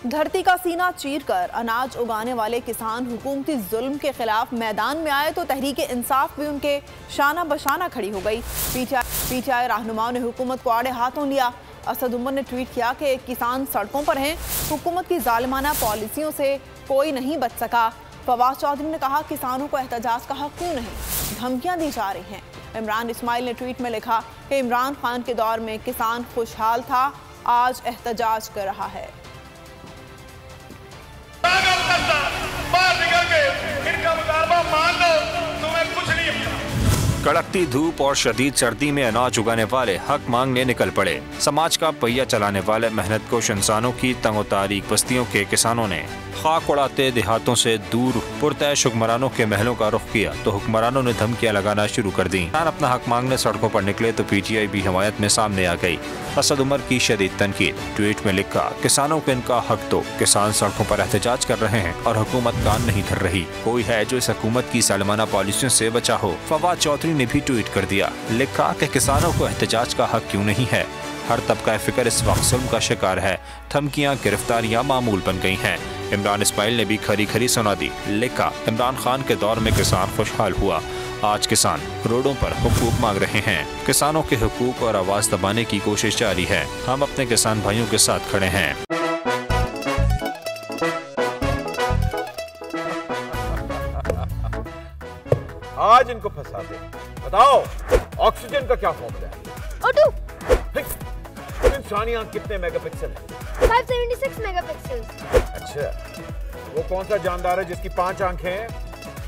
धरती का सीना चीरकर अनाज उगाने वाले किसान हुकूमती जुल्म के खिलाफ मैदान में आए तो तहरीक इंसाफ भी उनके शाना बशाना खड़ी हो गई। पीटीआई रहनुमाओं ने हुकूमत को आड़े हाथों लिया। असद उमर ने ट्वीट किया कि किसान सड़कों पर हैं, हुकूमत की जालिमाना पॉलिसियों से कोई नहीं बच सका। फवाद चौधरी ने कहा, किसानों को एहतजाज का हक क्यों नहीं, धमकियां दी जा रही हैं। इमरान इस्माइल ने ट्वीट में लिखा कि इमरान खान के दौर में किसान खुशहाल था, आज एहतजाज कर रहा है। कड़कती धूप और शदीद सर्दी में अनाज उगाने वाले हक मांगने निकल पड़े। समाज का पहिया चलाने वाले मेहनतकोश इंसानों की तंगो तारीख बस्तियों के किसानों ने खाक उड़ाते देहातों से दूर पुरतैश हुक्मरानों के महलों का रुख किया तो हुक्मरानों ने धमकियां लगाना शुरू कर दी। किसान अपना हक मांगने सड़कों पर निकले तो पीटीआई भी हिमायत में सामने आ गई। असद उमर की शदीद तनकीद, ट्वीट में लिखा, किसानों को इनका हक दो, किसान सड़कों पर एहतजाज कर रहे हैं और हुकूमत कान नहीं धर रही। कोई है जो इस हुकूमत की सालिमाना पॉलिसियों से बचा हो। फवाद चौधरी ने भी ट्वीट कर दिया, लिखा कि किसानों को एहतजाज का हक क्यों नहीं है। हर तबका फिक्र इस वक्त जुल्म का शिकार है, धमकियां गिरफ्तारियां मामूल बन गई हैं। इमरान इस्माइल ने भी खरी खरी सुना दी, लिखा, इमरान खान के दौर में किसान खुशहाल हुआ, आज किसान रोडों पर हुकूक मांग रहे हैं। किसानों के हुकूक और आवाज दबाने की कोशिश जारी है। हम अपने किसान भाइयों के साथ खड़े हैं। आज इनको फंसा दे। बताओ ऑक्सीजन का क्या फॉर्मूला है? इंसानी आंख कितने मेगापिक्सल है? 576 मेगापिक्सल। अच्छा, वो कौन सा जानदार है जिसकी 5 आंखें हैं?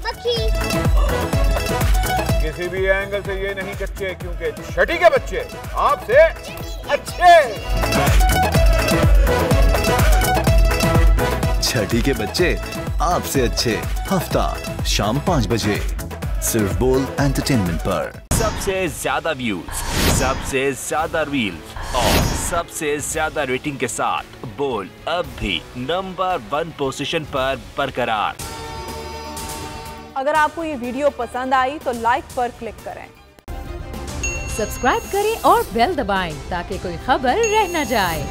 मक्खी। किसी भी एंगल से ये नहीं कच्चे, क्योंकि छठी के बच्चे आपसे अच्छे। छठी के बच्चे आपसे अच्छे, हफ्ता शाम 5 बजे सिर्फ बोल एंटरटेनमेंट पर। सबसे ज्यादा व्यूज, सबसे ज्यादा रील्स और सबसे ज्यादा रेटिंग के साथ बोल अब भी नंबर 1 पोजीशन पर बरकरार। अगर आपको ये वीडियो पसंद आई तो लाइक पर क्लिक करें, सब्सक्राइब करें और बेल दबाएं ताकि कोई खबर रह न जाए।